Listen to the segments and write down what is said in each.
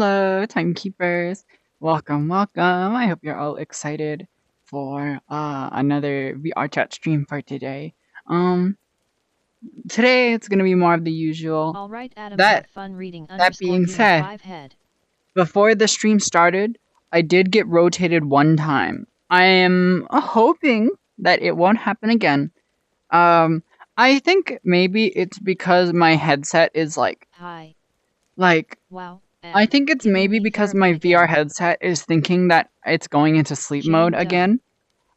Hello, timekeepers. Welcome, welcome. I hope you're all excited for another VRChat stream for today. Um, Today it's gonna be more of the usual. All right, Adam. That Have fun reading. that being said, 5 head. before the stream started, I did get rotated one time. I am hoping that it won't happen again. I think maybe it's because my headset is like Hi. Wow. I think it's Give maybe me because therapy my VR again. headset is thinking that it's going into sleep Jane mode Doe. again.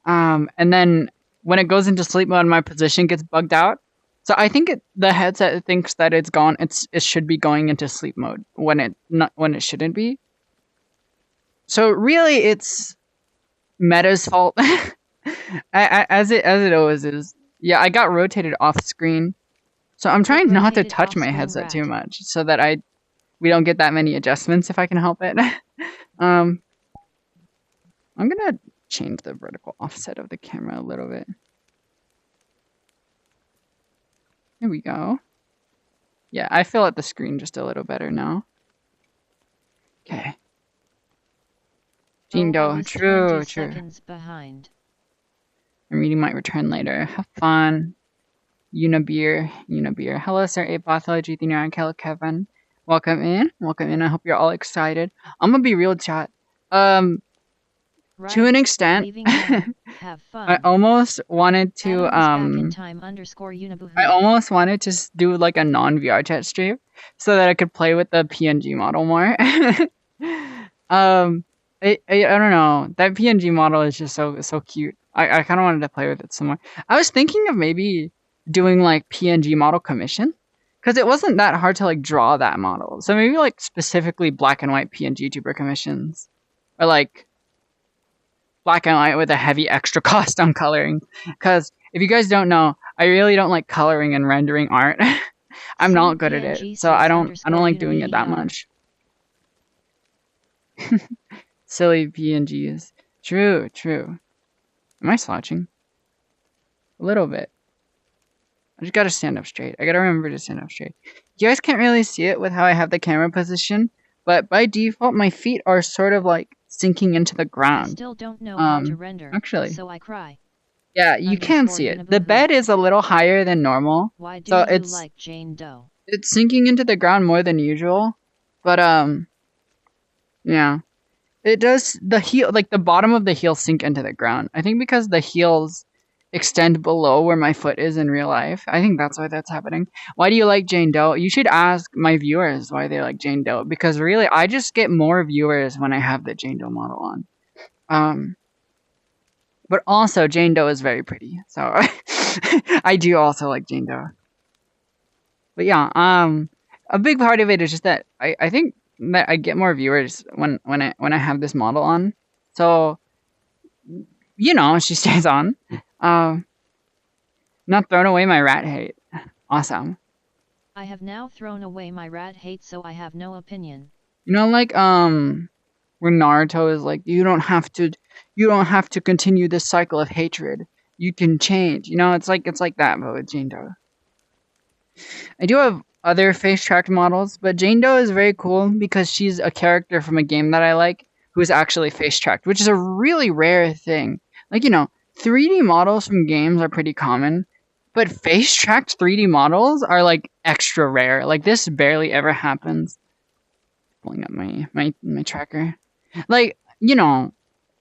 And then when it goes into sleep mode, my position gets bugged out. So I think the headset thinks that it's gone. It should be going into sleep mode when it shouldn't be. So really, it's Meta's fault, as it always is. Yeah, I got rotated off screen, so I'm trying not to Rotated touch my off-screen headset too rat. much, so that we don't get that many adjustments if I can help it. I'm gonna change the vertical offset of the camera a little bit. Here we go. Yeah, I feel at the screen just a little better now. Okay. Jane Doe, true. 20 seconds behind. I'm reading might return later. Have fun. Yunabeer. Hello, Sir A Pathology, Thina, hello, Kevin. Welcome in. I hope you're all excited. I'm gonna be real, chat. Right. To an extent, Have fun. I almost wanted to I almost wanted to do like a non-VRChat stream so that I could play with the PNG model more. I don't know. That PNG model is just so cute. I kind of wanted to play with it some more. I was thinking of maybe doing like PNG model commission because it wasn't that hard to like draw that model. So maybe like specifically black and white PNG tuber commissions or like black and white with a heavy extra cost on coloring. Because if you guys don't know, I really don't like coloring and rendering art. I'm not good at it, so I don't like doing it that much. Silly PNGs. True. Am I slouching? A little bit. I just gotta stand up straight. I gotta remember to stand up straight. You guys can't really see it with how I have the camera position, but by default, my feet are sort of like sinking into the ground. I still don't know how to render, actually. so I cry. Yeah, you can see it. The bed is a little higher than normal. Why do so you it's like Jane Doe? It's sinking into the ground more than usual. But yeah. It does the heel, like the bottom of the heel sink into the ground. I think because the heels extend below where my foot is in real life. I think that's why that's happening. Why do you like Jane Doe? You should ask my viewers why they like Jane Doe, because really I just get more viewers when I have the Jane Doe model on. But also Jane Doe is very pretty, so I do also like Jane Doe. But yeah, a big part of it is just that I think that I get more viewers when I have this model on. So she stays on. Not thrown away my rat hate. Awesome. I have now thrown away my rat hate, so I have no opinion. Like where Naruto is like, you don't have to continue this cycle of hatred. You can change. It's like that, but with Jane Doe. I do have other face-tracked models, but Jane Doe is very cool because she's a character from a game that I like who is actually face-tracked, which is a really rare thing. Like, 3D models from games are pretty common, but face-tracked 3D models are like extra rare. Like, this barely ever happens. Pulling up my tracker. Like,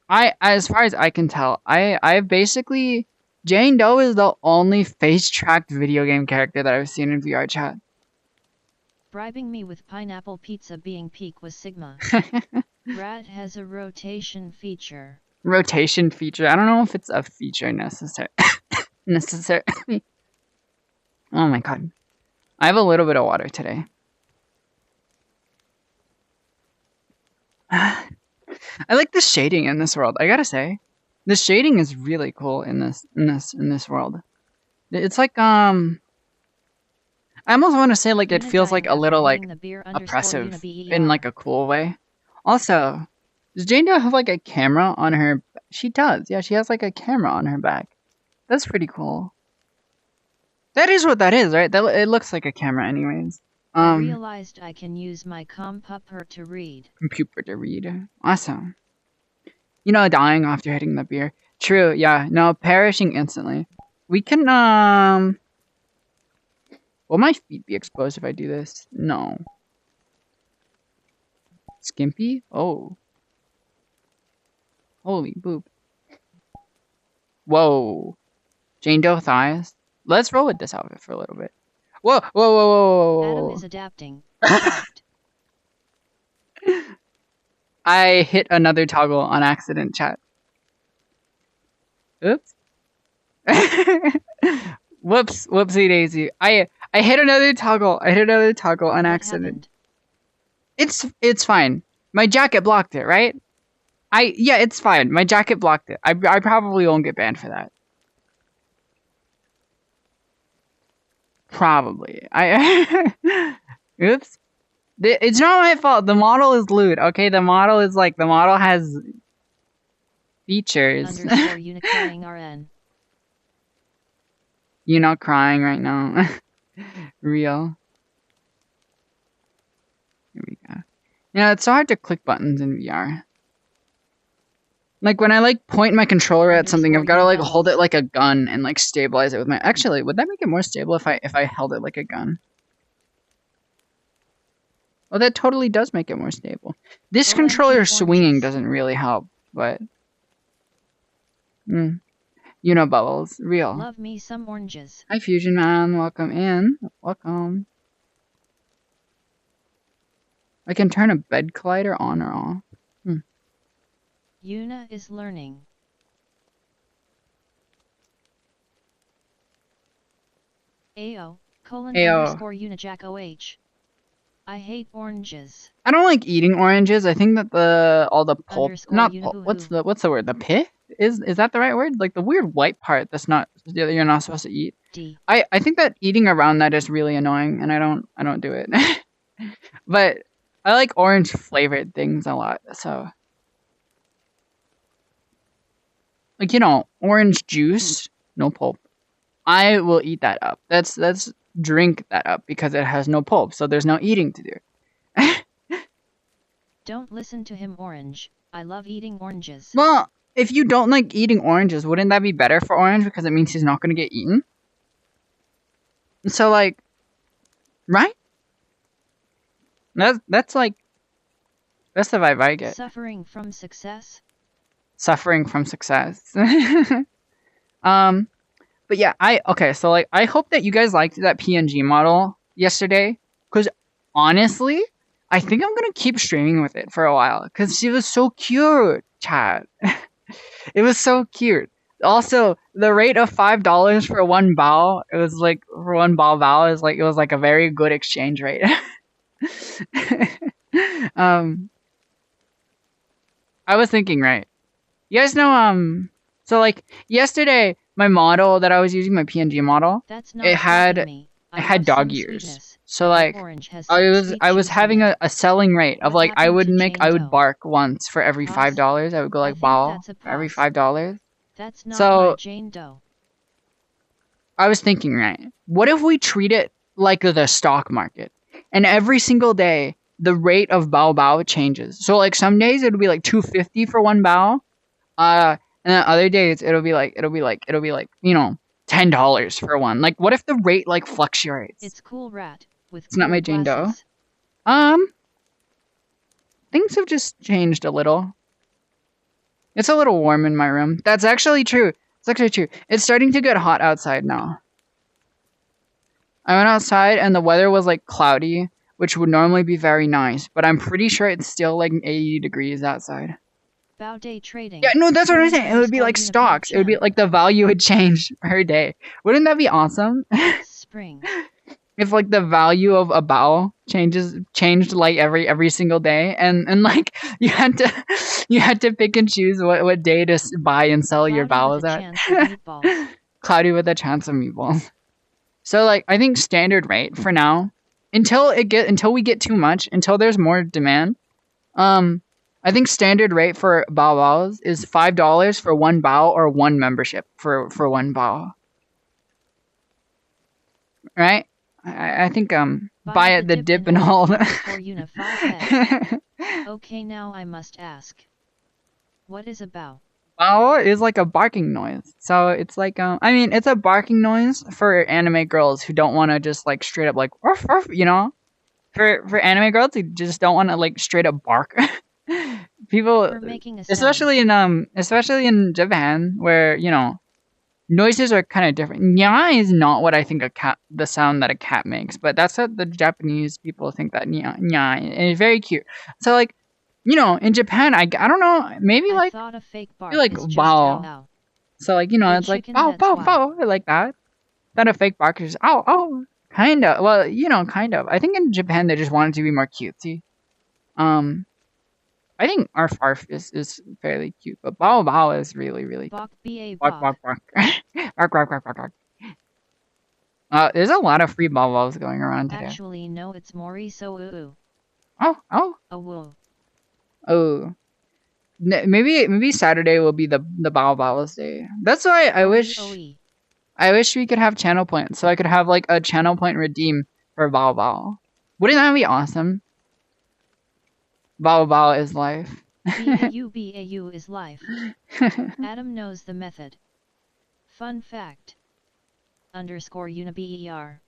as far as I can tell, I basically Jane Doe is the only face-tracked video game character that I've seen in VRChat. Bribing me with pineapple pizza being peak was Sigma. Rat has a rotation feature. Rotation feature? I don't know if it's a feature necessarily. Oh my god. I have a little bit of water today. I like the shading in this world, I gotta say. The shading is really cool in this world. It's like I almost want to say like it feels like a little like oppressive in like a cool way. Also, does Jane Doe have like a camera on her? She does. Yeah, she has like a camera on her back. That's pretty cool. That is what that is, right? It looks like a camera anyways. I realized I can use my computer to read. Awesome. You know, dying after hitting the beer. True, yeah. No, perishing instantly. We can, will my feet be exposed if I do this? No. Skimpy? Oh. Holy boop. Whoa. Jane Doe thighs. Let's roll with this outfit for a little bit. Whoa, whoa, whoa, whoa, whoa. Adam is adapting. I hit another toggle on accident, chat. Oops. Whoops, whoopsie daisy. I hit another toggle. I hit another toggle on accident. It's fine. My jacket blocked it, right? Yeah, it's fine. My jacket blocked it. I probably won't get banned for that. Probably. Oops. It's not my fault. The model is lewd. Okay, the model has features. _UNICRN. You're not crying right now. Real. Here we go. Yeah, it's so hard to click buttons in VR. Like when I point my controller at something, I've got to hold it like a gun and stabilize it with my. Actually, would that make it more stable if I held it like a gun? Oh, that totally does make it more stable. This controller swinging doesn't really help, but you know, Bubbles, real. Love me some oranges. Hi, Fusion Man, welcome in. Welcome. I can turn a bed collider on or off. Yuna is learning. AO, _Unijack OH. I hate oranges. I don't like eating oranges. I think that all the pulp, not pulp, what's the word? The pith? Is that the right word? Like the weird white part that's not, you're not supposed to eat. I think that eating around that is really annoying, and I don't do it. But I like orange flavored things a lot, so orange juice, no pulp. I will eat that up. That's drink that up because it has no pulp, so there's no eating to do. Don't listen to him, Orange. I love eating oranges. Well, if you don't like eating oranges, wouldn't that be better for Orange because it means he's not going to get eaten? So right? That's the vibe I get. Suffering from success. But yeah, I hope that you guys liked that PNG model yesterday, because honestly, I think I'm gonna keep streaming with it for a while, because she was so cute, chat. It was so cute. Also, the rate of $5 for one bao, it was for one bao is it was a very good exchange rate. I was thinking, right? You guys know, so yesterday, my model that I was using, my PNG model, it had dog ears. So I was having a selling rate of I would bark once for every $5. I would go ball for every $5. That's not so Jane Doe. I was thinking, right? What if we treat it like the stock market, and every single day the rate of bao changes? So some days it'll be $2.50 for one bao, and then other days it'll be $10 for one. What if the rate fluctuates? It's cool, Rat. It's not my Jane Doe. Things have just changed a little. It's a little warm in my room. That's actually true. It's actually true. It's starting to get hot outside now. I went outside and the weather was cloudy, which would normally be very nice, but I'm pretty sure it's still 80 degrees outside. Bao day trading. Yeah, no, that's what I'm saying. It would be stocks. It would be the value would change per day. Wouldn't that be awesome? Spring. If the value of a bao changed every single day, and you had to pick and choose what day to buy and sell your baos at. Cloudy with a chance of meatballs. So I think standard rate for now, until we get too much, until there's more demand, I think standard rate for baos is $5 for one bao or one membership for one bao. Right? I think Buy at the dip and all. Underscore Yuna 5 head. Okay, now I must ask. What is a bow? Bow is like a barking noise. So it's like I mean it's a barking noise for anime girls who don't want to just like straight up like ruff, ruff, you know? For anime girls who just don't want to like straight up bark. People especially in Japan where, you know, noises are kind of different. Nya is not what I think the sound that a cat makes, but that's what the Japanese people think that nya, and it's very cute. So like, you know, in Japan, I don't know, maybe I like thought a fake bark like is bow. So like, you know, Good it's like chicken, bow, bow, why. bow, like that. Then a fake bark is ow, ow, kind of. Well, you know, kind of. I think in Japan they just wanted to be more cutesy. I think arf arf is fairly cute, but bow bow is really really Bok ba bark bok. bark bark bark bark bark bark. There's a lot of free bow bows going around today. Actually, no, it's Moriso oo. Oh. A woo. Oh. Maybe Saturday will be the bow bows day. That's why I wish we could have channel points so I could have like a channel point redeem for bow bow. Wouldn't that be awesome? Bow bow is life. BAU is life. Adam knows the method. Fun fact. Underscore Yunaber.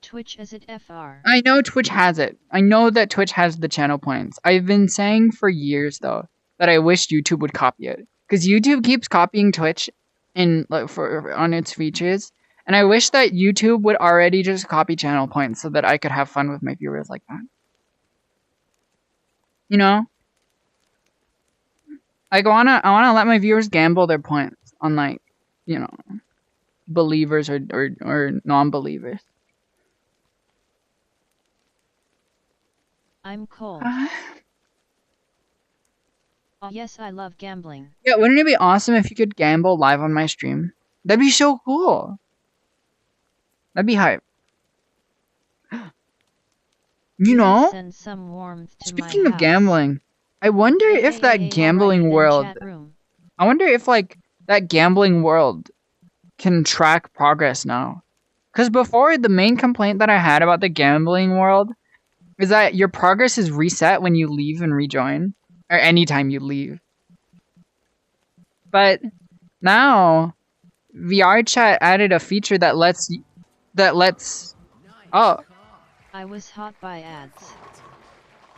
Twitch is it FR. I know Twitch has it. I know that Twitch has the channel points. I've been saying for years though that I wish YouTube would copy it, because YouTube keeps copying Twitch in like on its features, and I wish that YouTube would already just copy channel points so that I could have fun with my viewers like that. You know, like I wanna let my viewers gamble their points on, like, you know, believers or non-believers. I'm cold. Oh yes, I love gambling. Yeah, wouldn't it be awesome if you could gamble live on my stream? That'd be so cool. That'd be hype. You know, send some warmth to speaking of gambling, I wonder if that gambling world, I wonder if like that gambling world can track progress now. Because before, the main complaint that I had about the gambling world is that your progress is reset when you leave and rejoin, or anytime you leave. But now, VRChat added a feature that lets oh. I was hot by ads.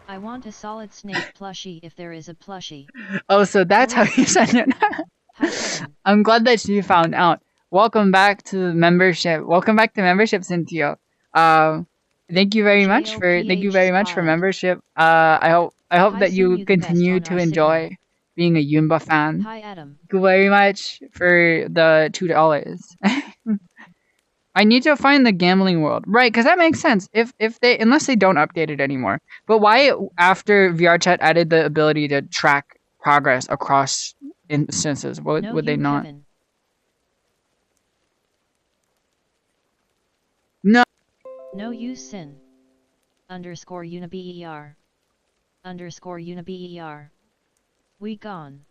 I want a solid snake plushie if there is a plushie. Oh, so that's how you send it. I'm glad that you found out. Welcome back to membership. Welcome back to membership, Cynthia. Thank you very much for membership. I hope that you continue to enjoy being a Yunba fan. Hi, Adam. Thank you very much for the $2. I need to find the gambling world, right? Because that makes sense. If they, unless they don't update it anymore. But why, after VRChat added the ability to track progress across instances, would they not? Kevin. No. No use sin. Underscore Yunaber. Underscore Yunaber. We gone.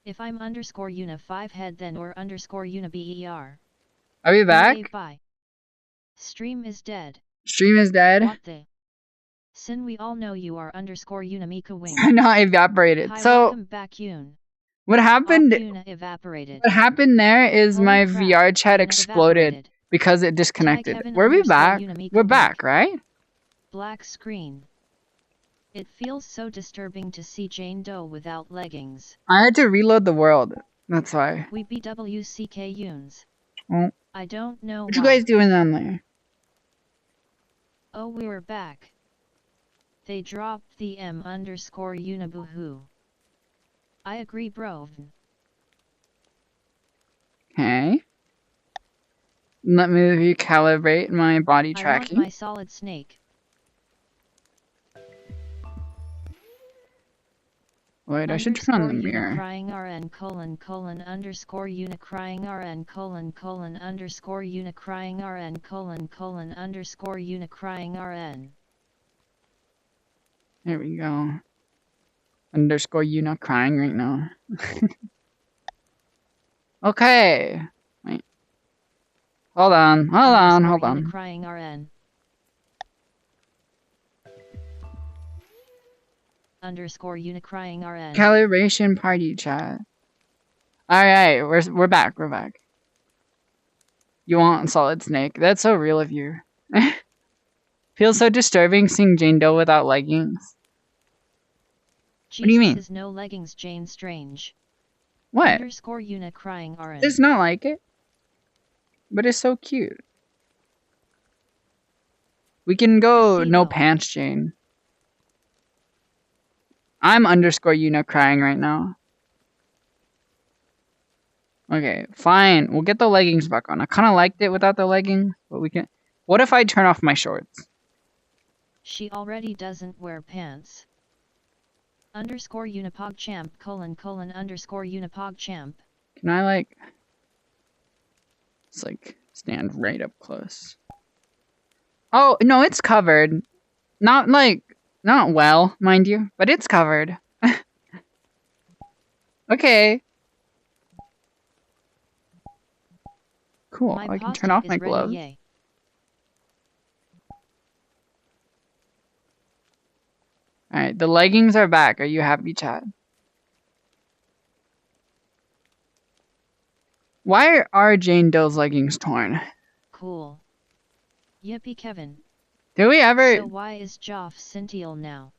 If I'm underscore Yuna 5 head then or underscore Yunaber. Are we back? Bye. Stream is dead. Stream is dead? What the? Sin, we all know you are underscore Unamika wing. Not evaporated. Hi, so welcome back, Yun. What happened? Evaporated. What happened there is holy my crap, VRChat exploded because it disconnected. Were we back? We're back, right? Black screen. It feels so disturbing to see Jane Doe without leggings. I had to reload the world. That's why. We BWCK Yuns. Oh. I don't know what you guys doing down there? Oh, we were back. They dropped the M underscore Unabuhu. I agree, bro. Okay. Let me recalibrate my body tracking. I want my solid snake. Wait, I should turn on the mirror. Crying RN underscore Una crying RN underscore Una crying RN underscore Una crying RN. There we go. Underscore Una crying right now. Okay. Wait. Hold on. Crying RN. underscore unicrying RN. Calibration party chat. Alright, we're back. We're back. You want Solid Snake? That's so real of you. Feels so disturbing seeing Jane Doe without leggings. Jesus, what do you mean? Is no leggings, Jane Strange. What? Underscore unicrying RN. It's not like it. But it's so cute. We can go no pants, Jane. I'm underscore Yuna crying right now. Okay, fine. We'll get the leggings back on. I kind of liked it without the leggings, but we can... What if I turn off my shorts? She already doesn't wear pants. Underscore unipogchamp : underscore unipogchamp. Can I, like... It's like, stand right up close. Oh, no, it's covered. Not well, mind you, but it's covered. Okay. Cool, I can turn off my gloves. Alright, the leggings are back. Are you happy, chat? Why are Jane Doe's leggings torn? Cool. Yippee, Kevin. Do we ever... So why is Joff Cintial now?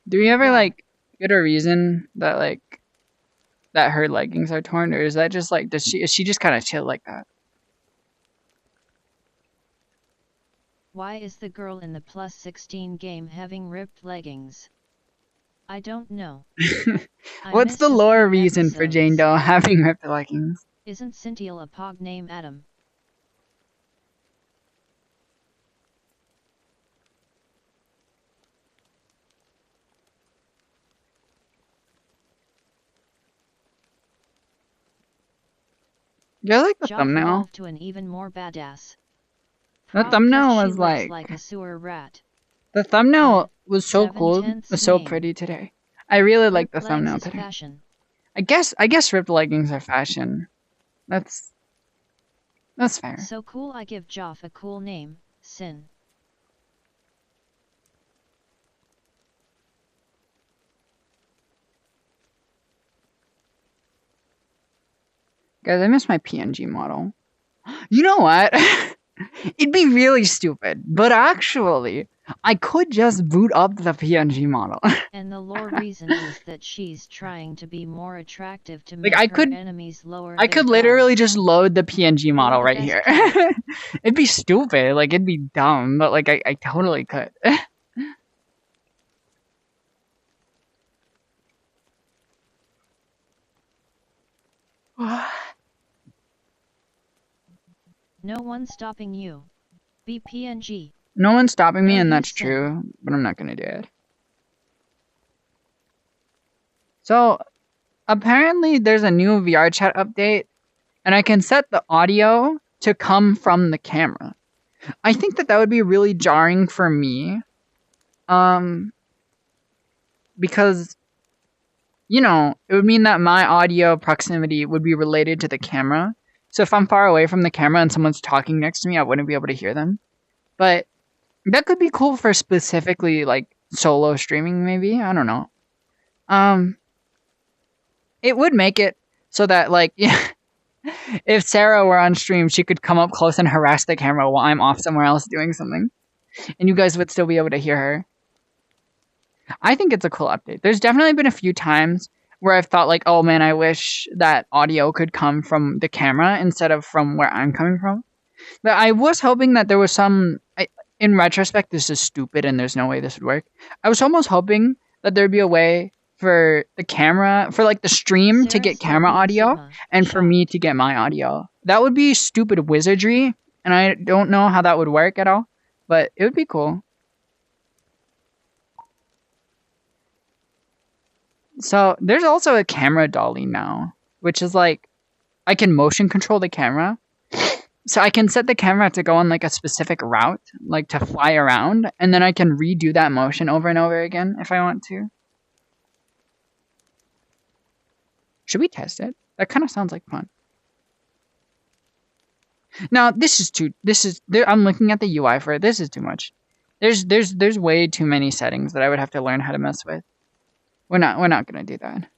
Do we ever, like, get a reason that, like, that her leggings are torn? Or is that just, like, is she just kind of chill like that? Why is the girl in the plus 16 game having ripped leggings? I don't know. What's the lore reason for Jane Doe having ripped leggings? Isn't Cintial a pog name, Adam? Do you like the Joff thumbnail? Evolved to an even more badass. The thumbnail was like a sewer rat. The thumbnail was so cool. It was so pretty today. I really like the thumbnail today. Fashion. I guess ripped leggings are fashion. That's fair. So cool, I give Joff a cool name, Sin. Guys, I miss my PNG model. You know what? It'd be really stupid, but actually, I could just boot up the PNG model. And the lore reason is that she's trying to be more attractive to make her enemies lower. I could literally just load the PNG model right here. It'd be stupid, like it'd be dumb, but like I totally could. No one's stopping you. Be PNG. No one's stopping me, and that's true, but I'm not gonna do it. So, apparently there's a new VRChat update, and I can set the audio to come from the camera. I think that would be really jarring for me, because, you know, it would mean that my audio proximity would be related to the camera. So if I'm far away from the camera and someone's talking next to me, I wouldn't be able to hear them. But that could be cool for specifically, like, solo streaming, maybe? I don't know. It would make it so that, like, if Sarah were on stream, she could come up close and harass the camera while I'm off somewhere else doing something. And you guys would still be able to hear her. I think it's a cool update. There's definitely been a few times where I've thought, like, oh man, I wish that audio could come from the camera instead of from where I'm coming from. But I was hoping that there was some... in retrospect, this is stupid and there's no way this would work. I was almost hoping that there'd be a way for the camera... for, like, the stream to get camera audio and for me to get my audio. That would be stupid wizardry, and I don't know how that would work at all. But it would be cool. So, there's also a camera dolly now, which is like, I can motion control the camera. So I can set the camera to go on like a specific route, like to fly around, and then I can redo that motion over and over again if I want to. Should we test it? That kind of sounds like fun. Now, I'm looking at the UI for it. This is too much. There's way too many settings that I would have to learn how to mess with. We're not gonna do that.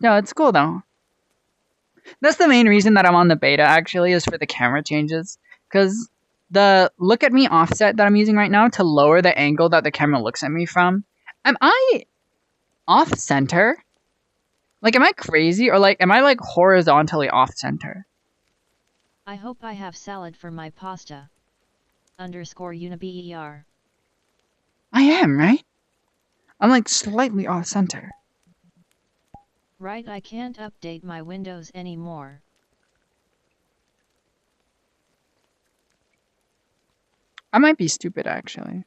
No, it's cool though. That's the main reason that I'm on the beta, actually, is for the camera changes. Because the look at me offset that I'm using right now to lower the angle that the camera looks at me from. Am I off center? Like, am I crazy? Or like, am I like horizontally off center? I hope I have salad for my pasta. _UnaBER. I am, right? I'm like slightly off center. Right, I can't update my Windows anymore. I might be stupid, actually.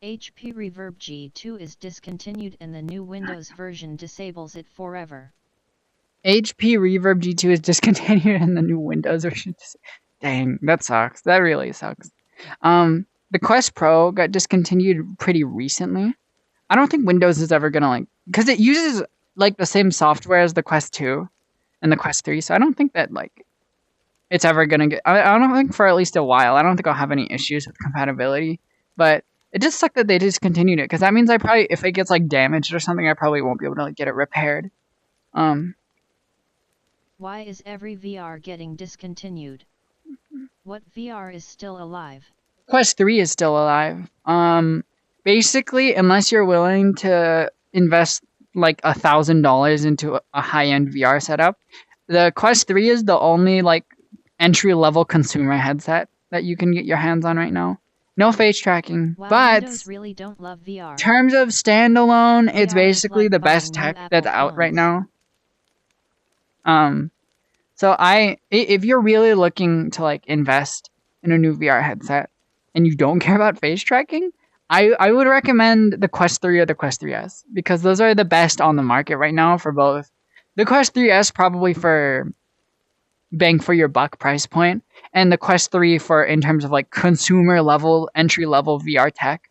HP Reverb G2 is discontinued and the new Windows version disables it forever. HP Reverb G2 is discontinued and the new Windows version. Dang, that sucks. That really sucks. The Quest Pro got discontinued pretty recently. I don't think Windows is ever gonna like, because it uses like the same software as the Quest 2 and the Quest 3, so I don't think that like it's ever gonna get. I don't think for at least a while. I don't think I'll have any issues with compatibility, but it just sucked that they discontinued it, because that means I probably, if it gets like damaged or something, I probably won't be able to like get it repaired. Why is every VR getting discontinued? What VR is still alive? Quest 3 is still alive. Basically, unless you're willing to invest like $1,000 into a high-end VR setup, the Quest 3 is the only like entry-level consumer headset that you can get your hands on right now. No face tracking, wow, but Windows really don't love VR. In terms of standalone, VR it's basically like the best tech that's out right now. So if you're really looking to like invest in a new VR headset and you don't care about face tracking, I would recommend the Quest 3 or the Quest 3S, because those are the best on the market right now for both. The Quest 3S probably for bang for your buck price point, and the Quest 3 for in terms of like consumer level, entry level VR tech.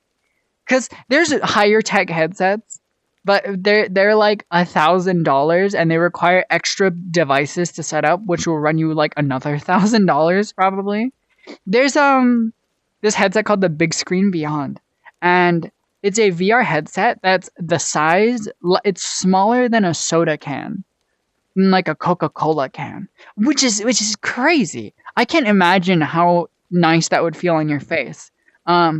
Because there's higher tech headsets, but they're like $1,000 and they require extra devices to set up, which will run you like another $1,000 probably. There's this headset called the Big Screen Beyond, and it's a VR headset that's the size, it's smaller than a soda can, like a Coca-Cola can, which is crazy. I can't imagine how nice that would feel on your face. But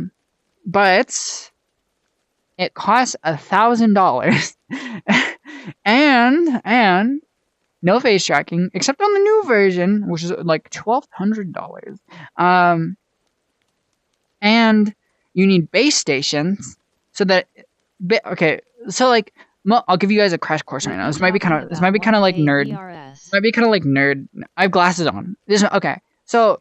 it costs $1,000 and no face tracking, except on the new version, which is like $1,200. And you need base stations so that, okay, so like, I'll give you guys a crash course right now. This might be kind of like nerd. Might be kind of like nerd. I have glasses on. Okay, so.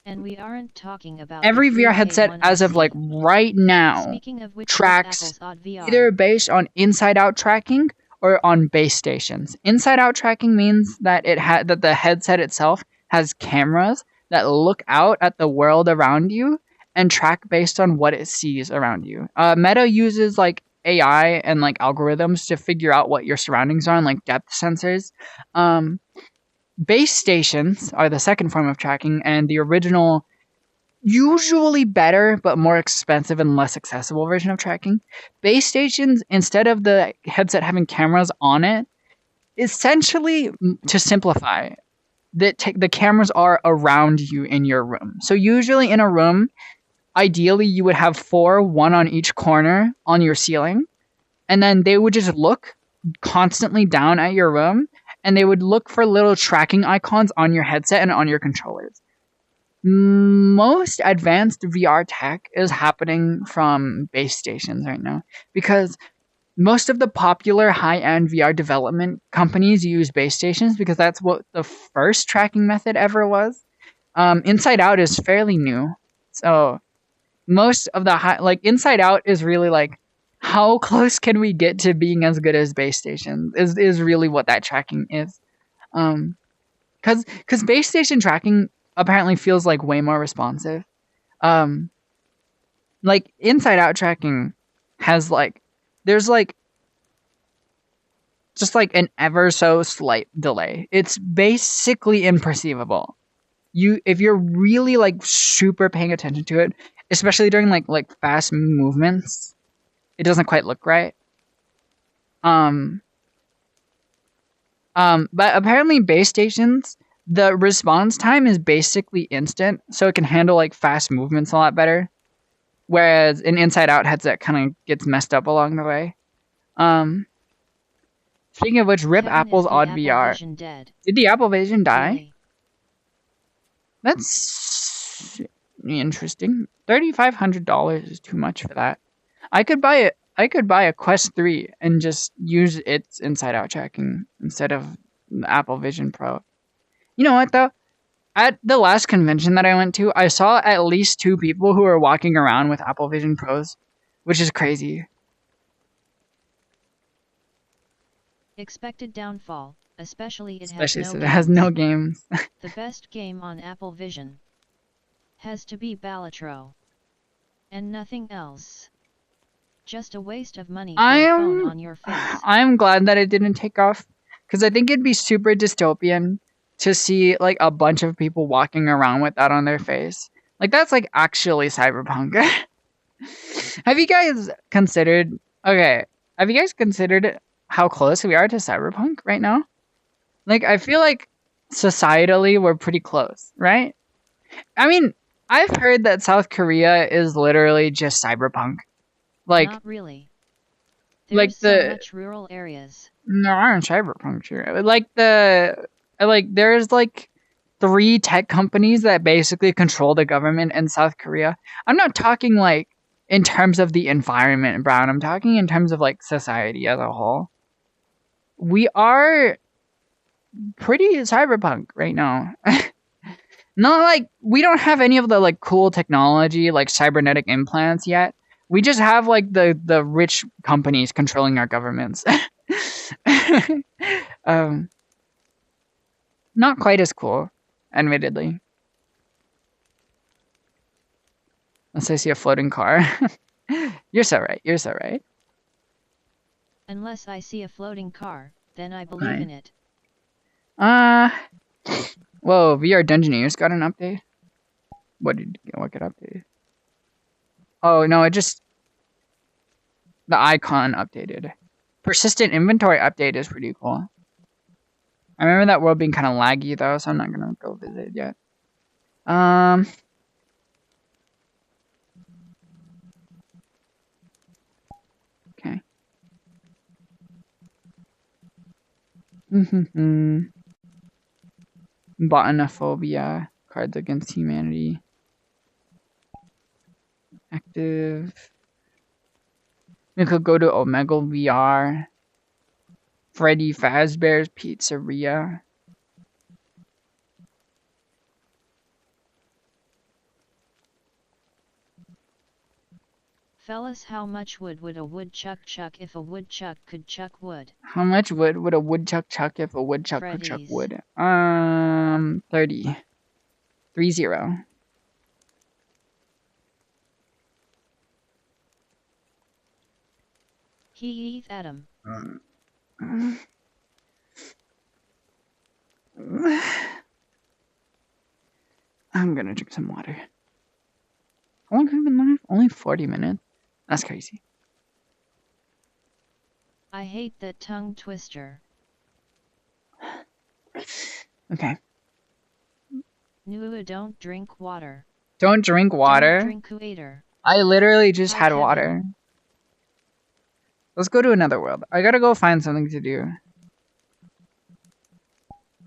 And we aren't talking about every VR headset as of like right now tracks either based on inside-out tracking or on base stations. Inside-out tracking means that that the headset itself has cameras that look out at the world around you and track based on what it sees around you. Meta uses like AI and like algorithms to figure out what your surroundings are and like depth sensors. Base stations are the second form of tracking, and the original, usually better but more expensive and less accessible version of tracking. Base stations, instead of the headset having cameras on it, essentially, to simplify, the cameras are around you in your room. So usually in a room, ideally you would have 4, one on each corner on your ceiling, and then they would just look constantly down at your room, and they would look for little tracking icons on your headset and on your controllers. Most advanced VR tech is happening from base stations right now, because most of the popular high-end VR development companies use base stations because that's what the first tracking method ever was. Inside Out is fairly new, so most of the Inside Out is really like, how close can we get to being as good as base stations is really what that tracking is. Because base station tracking apparently feels like way more responsive. Like inside out tracking has like, there's like just like an ever so slight delay. It's basically imperceivable. If you're really like super paying attention to it, especially during like fast movements. It doesn't quite look right. But apparently base stations, the response time is basically instant, so it can handle like fast movements a lot better. Whereas an inside-out headset kind of gets messed up along the way. Speaking of which, rip Kevin, Apple's Odd Apple VR. Vision dead? Did the Apple Vision die? Really? That's interesting. $3,500 is too much for that. I could buy it. I could buy a Quest 3 and just use its inside-out tracking instead of the Apple Vision Pro. You know what though? At the last convention that I went to, I saw at least 2 people who were walking around with Apple Vision Pros, which is crazy. Expected downfall, especially it has no games. The best game on Apple Vision has to be Balatro. And nothing else. Just a waste of money for a phone on your face. I'm glad that it didn't take off, because I think it'd be super dystopian to see like a bunch of people walking around with that on their face. Like that's like actually cyberpunk. Have you guys considered how close we are to cyberpunk right now? Like I feel like societally we're pretty close, right? I mean, I've heard that South Korea is literally just cyberpunk. Like not really. There's so much rural areas. No, aren't cyberpunk here. There's like 3 tech companies that basically control the government in South Korea. I'm not talking like in terms of the environment, Brown. I'm talking in terms of like society as a whole. We are pretty cyberpunk right now. Not like we don't have any of the like cool technology like cybernetic implants yet. We just have like the rich companies controlling our governments. Not quite as cool, admittedly. Unless I see a floating car. You're so right. You're so right. Unless I see a floating car, then I believe in it. Whoa, VR Dungeoneers got an update? What got updated? Oh, no, the icon updated. Persistent inventory update is pretty cool. I remember that world being kind of laggy, though, so I'm not gonna go visit yet. Okay. Botanophobia. Cards Against Humanity. Active. We could go to Omega VR. Freddy Fazbear's Pizzeria. Fellas, how much wood would a woodchuck chuck if a woodchuck could chuck wood? How much wood would a woodchuck chuck if a woodchuck could chuck wood? 30. 30. Heath Adam. I'm gonna drink some water. How long have we been live? Only 40 minutes. That's crazy. I hate that tongue twister. Okay. Nua, don't drink water. Don't drink water? Don't drink water. I literally just had water. Let's go to another world. I gotta go find something to do.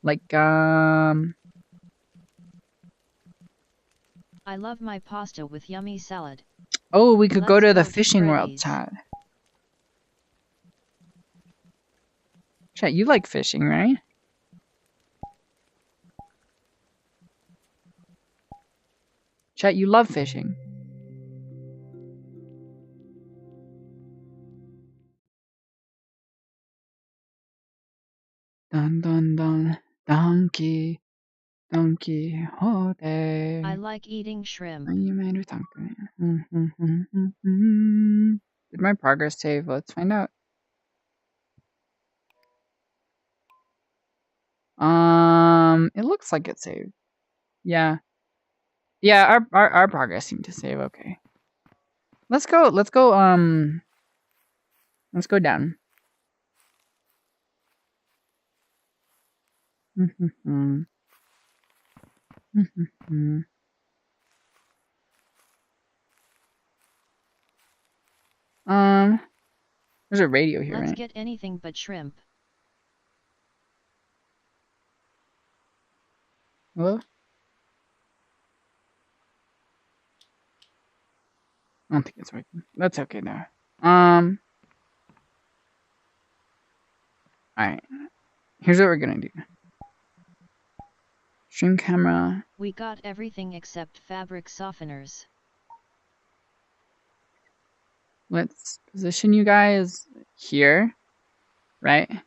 Like, I love my pasta with yummy salad. Oh, we could go to the fishing world, chat. Chat, you like fishing, right? Chat, you love fishing. Dun dun dun. Donkey. Donkey Hote. I like eating shrimp. Did my progress save? Let's find out. It looks like it saved. Yeah. Yeah, our progress seemed to save, okay. Let's go, let's go down. There's a radio here, Let's right? get anything but shrimp. Hello? I don't think it's working. That's okay though. Alright. Here's what we're gonna do. Stream camera. We got everything except fabric softeners. Let's position you guys here, right? And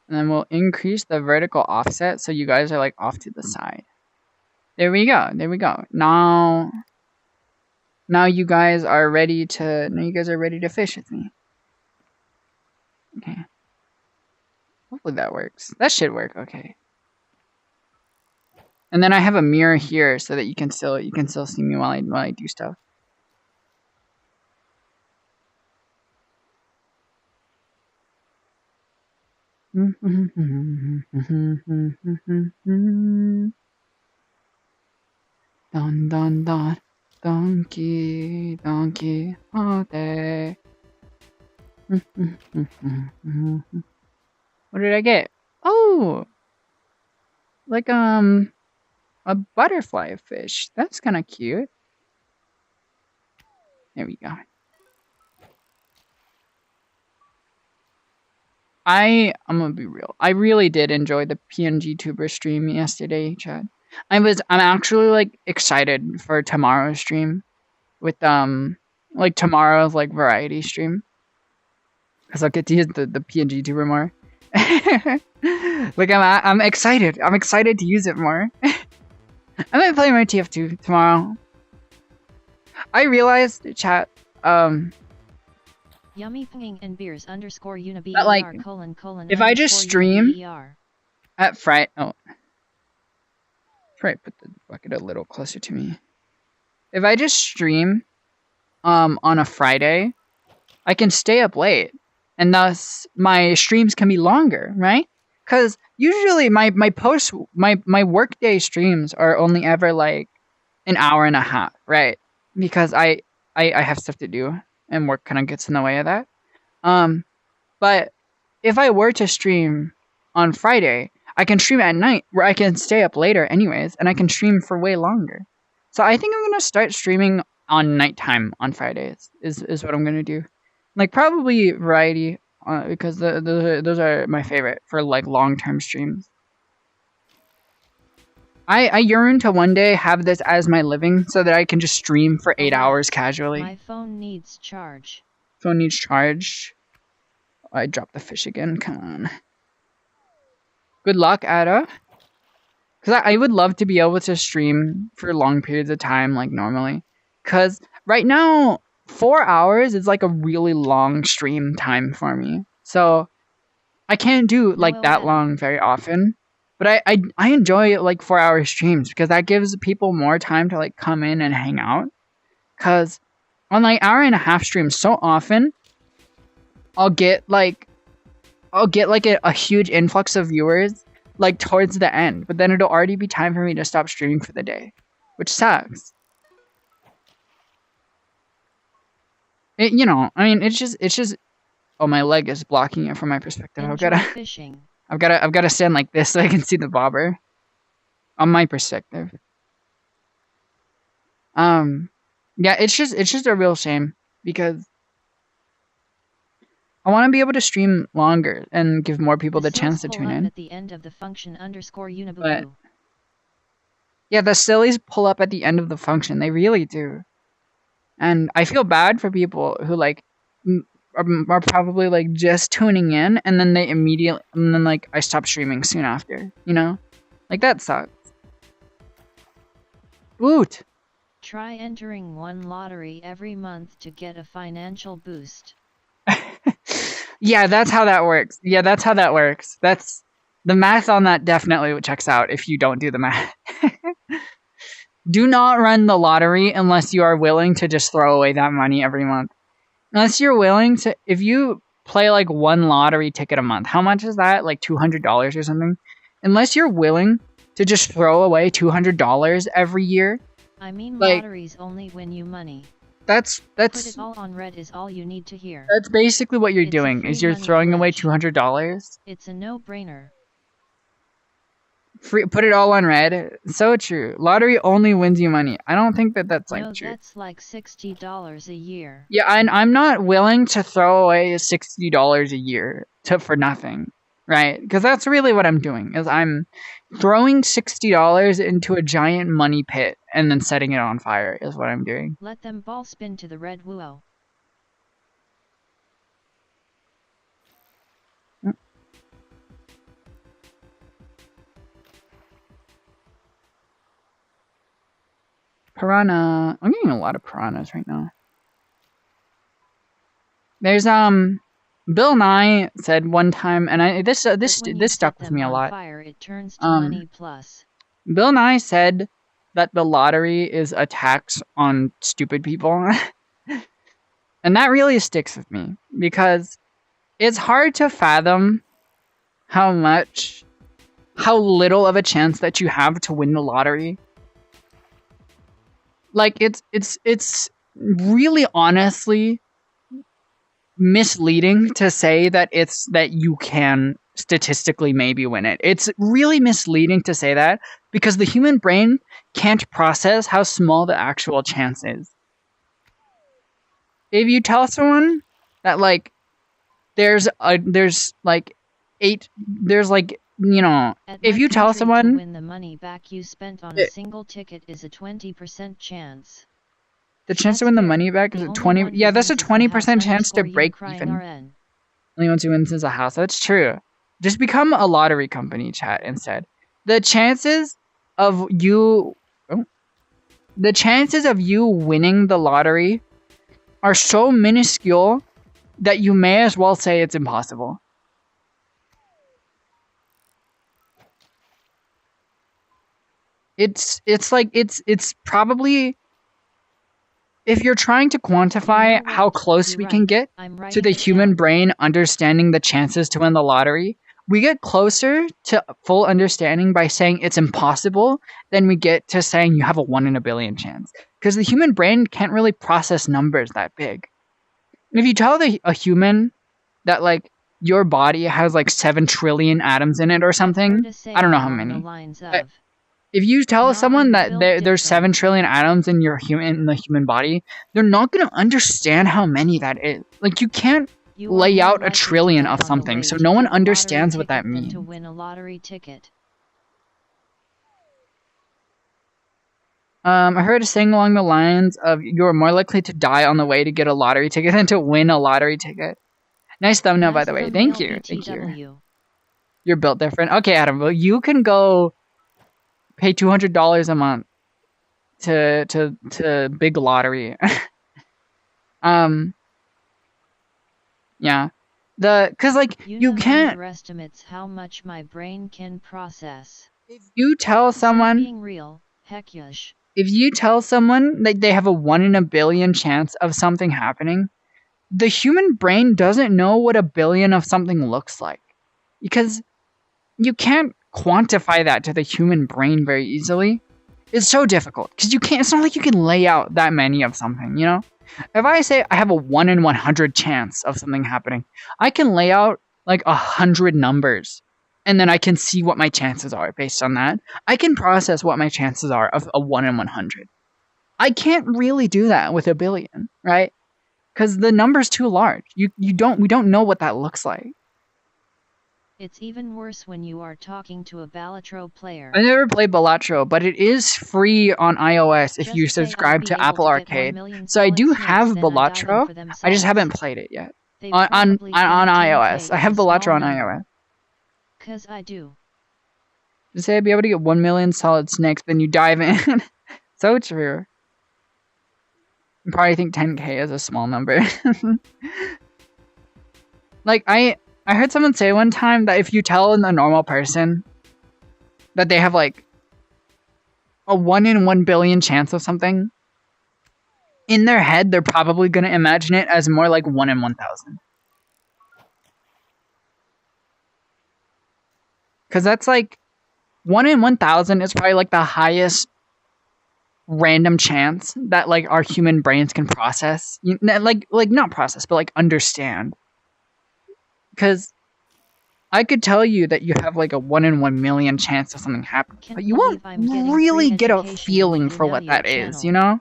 then we'll increase the vertical offset so you guys are like off to the side. There we go. There we go. Now you guys are ready to fish with me. Okay. Hopefully that works. That should work. Okay. And then I have a mirror here so that you can still see me while I do stuff. Don don don, donkey holiday. What did I get? Oh, like a butterfly fish. That's kind of cute. There we go. I'm gonna be real. I really did enjoy the PNG tuber stream yesterday, Chad. I'm actually like excited for tomorrow's stream with like tomorrow's like variety stream. Cause I'll get to use the PNG tuber more. Like I'm excited. I'm excited to use it more. I might play my TF2 tomorrow. I realized, chat, Yummy pinging and beers underscore Yunayo that, like, if I just stream at Friday, probably put the bucket a little closer to me. If I just stream, on a Friday, I can stay up late, and thus my streams can be longer, right? Because usually my workday streams are only ever like an hour and a half, right? Because I have stuff to do and work kind of gets in the way of that. But if I were to stream on Friday, I can stream at night where I can stay up later anyways, and I can stream for way longer. So I think I'm gonna start streaming on nighttime on Fridays. Is what I'm gonna do. Like probably variety, because those are my favorite for like long-term streams. I yearn to one day have this as my living so that I can just stream for 8 hours casually. My phone needs charge. Phone needs charge. I dropped the fish again. Come on. Good luck, Ada. Because I would love to be able to stream for long periods of time like normally. Because right now, 4 hours is like a really long stream time for me. So I can't do like that long very often. But I enjoy like 4-hour streams because that gives people more time to like come in and hang out. Because on like hour-and-a-half streams, so often I'll get like a huge influx of viewers like towards the end, but then it'll already be time for me to stop streaming for the day, which sucks. You know, I mean, it's just. Oh, my leg is blocking it from my perspective. I've got to stand like this so I can see the bobber. On my perspective. Yeah, it's just a real shame because I want to be able to stream longer and give more people the chance to tune in. At the end of the function But, yeah, the sillies pull up at the end of the function. They really do. And I feel bad for people who like are probably like just tuning in and then like I stop streaming soon after, you know? Like that sucks. Woot! Try entering one lottery every month to get a financial boost. Yeah, that's how that works. That's the math on that definitely checks out if you don't do the math. Do not run the lottery unless you are willing to just throw away that money every month. Unless you're willing to, if you play like one lottery ticket a month, how much is that? Like $200 or something? Unless you're willing to just throw away $200 every year. I mean, like, lotteries only win you money. That's put it all on red is all you need to hear. That's basically what you're doing, is you're throwing away $200. It's a no-brainer. Put it all on red. So true. Lottery only wins you money. I don't think that that's like true. That's like $60 a year. Yeah, I'm not willing to throw away $60 a year for nothing, right? Because that's really what I'm doing, is I'm throwing $60 into a giant money pit and then setting it on fire is what I'm doing. Let them ball spin to the red woo. Piranha. I'm getting a lot of piranhas right now. There's Bill Nye said one time, and this stuck with me a lot. Fire, it turns to money plus. Bill Nye said that the lottery is a tax on stupid people. And that really sticks with me, because it's hard to fathom how little of a chance that you have to win the lottery. Like, it's really honestly misleading to say that you can statistically maybe win it. It's really misleading to say that, because the human brain can't process how small the actual chance is. If you tell someone that, like, if you tell someone to win the money back you spent on a single ticket is a 20% chance. The chance to win the money back is a 20. Yeah, that's a 20% chance to break even. Only once you win is a house. That's true. Just become a lottery company, chat, instead. The chances of you winning the lottery are so minuscule that you may as well say it's impossible. It's probably, if you're trying to quantify how close we can get to the human brain understanding the chances to win the lottery, we get closer to full understanding by saying it's impossible than we get to saying you have a 1 in a billion chance. Because the human brain can't really process numbers that big. And if you tell a human that, like, your body has like 7 trillion atoms in it or something, I don't know how many. If you tell someone that there's 7 trillion atoms in the human body, they're not going to understand how many that is. Like, you can't lay out a trillion of something, so no one understands what that means. To win a lottery ticket. I heard a saying along the lines of, you're more likely to die on the way to get a lottery ticket than to win a lottery ticket. Nice thumbnail, by the way. Thank you. Thank you. You're built different. Okay, Adam, well, you can go pay $200 a month to big lottery. Yeah. Cause like you can't underestimates how much my brain can process. If you tell someone being real, heck yush. If you tell someone that they have a 1 in a billion chance of something happening, the human brain doesn't know what a billion of something looks like. Because you can't quantify that to the human brain very easily. It's so difficult. Because it's not like you can lay out that many of something, you know? If I say I have a 1 in 100 chance of something happening, I can lay out like 100 numbers. And then I can see what my chances are based on that. I can process what my chances are of a 1 in 100. I can't really do that with a billion, right? Because the number's too large. We don't know what that looks like. It's even worse when you are talking to a Balatro player. I never played Balatro, but it is free on iOS if you subscribe to Apple Arcade. So I do have Balatro. I just haven't played it yet. On iOS. I have Balatro on iOS. 'Cause I do. To say I'd be able to get 1 million solid snakes, then you dive in. So true. You probably think 10k is a small number. Like, I heard someone say one time that if you tell a normal person that they have like a 1 in 1 billion chance of something, in their head, they're probably going to imagine it as more like 1 in 1,000. Because that's like 1 in 1,000 is probably like the highest random chance that like our human brains can process. Like not process, but like understand. Because I could tell you that you have like a 1 in 1 million chance of something happening, but you won't really get a feeling for what that is, you know?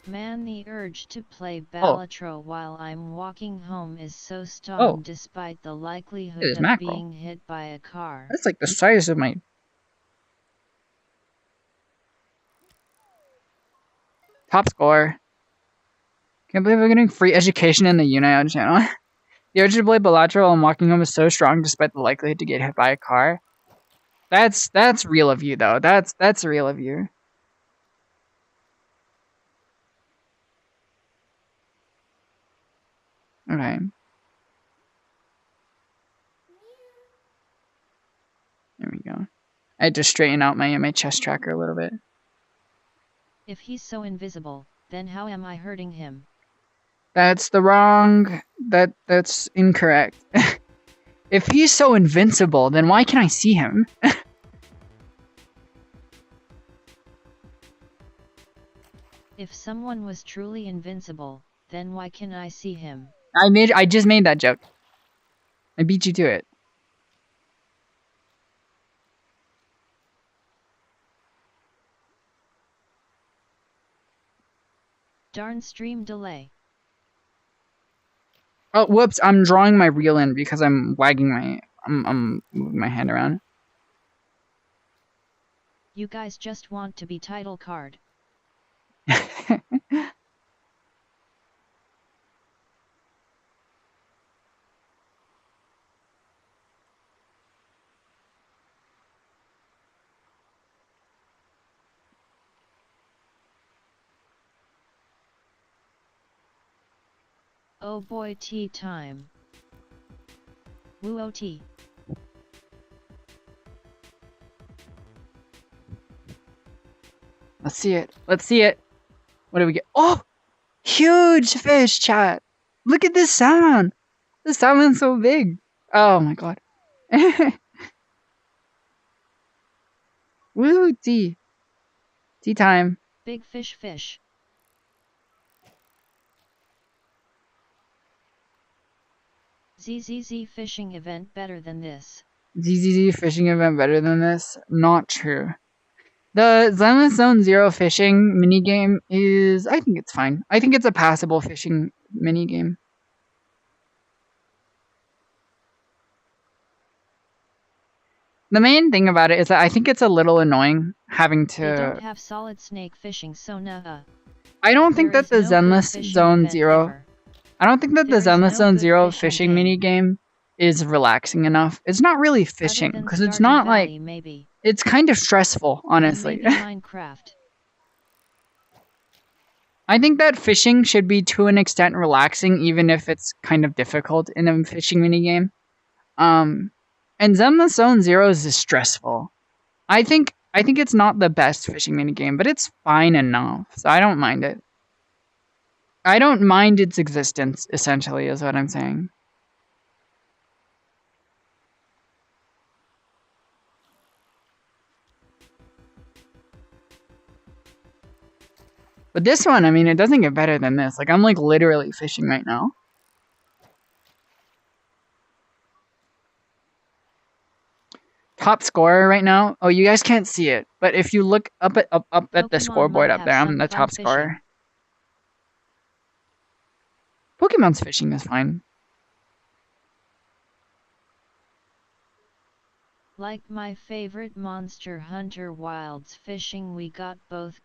Man, the urge to play Balatro while I'm walking home is so strong despite the likelihood of being hit by a car. That's like the size of my... Top score. Can't believe we're getting free education in the Yunayo Channel. The urge to play Balatro while I'm walking home is so strong despite the likelihood to get hit by a car. That's real of you, though. That's real of you. Okay. There we go. I had to straighten out my chest tracker a little bit. If he's so invisible, then how am I hurting him? That's the wrong... That's incorrect. If he's so invincible, then why can I see him? If someone was truly invincible, then why can I see him? I just made that joke. I beat you to it. Darn stream delay. Oh, whoops, I'm drawing my reel in because I'm wagging my... I'm moving my hand around. You guys just want to be title card. Oh boy, tea time. Woo tea. Let's see it. Let's see it. What do we get? Oh! Huge fish, chat! Look at this salmon! This salmon's so big! Oh my god. Woo, tea. Tea time. Big fish. ZZZ fishing event better than this. ZZZ fishing event better than this? Not true. The Zenless Zone Zero fishing minigame is... I think it's fine. I think it's a passable fishing minigame. The main thing about it is that I think it's a little annoying having to... They don't have solid snake fishing, so nah. I don't think that the Zenless Zone Zero... I don't think that the Zenless Zone Zero fishing minigame is relaxing enough. It's not really fishing, because it's not like... It's kind of stressful, honestly. Minecraft. I think that fishing should be to an extent relaxing, even if it's kind of difficult in a fishing minigame. And Zenless Zone Zero is stressful. I think it's not the best fishing minigame, but it's fine enough, so I don't mind it. I don't mind its existence, essentially, is what I'm saying. But this one, I mean, it doesn't get better than this. Like, I'm like literally fishing right now. Top scorer right now. Oh, you guys can't see it, but if you look up at the scoreboard up there, I'm the top scorer. Pokemon's fishing is fine. Like my favorite Monster Hunter Wilds fishing, we got both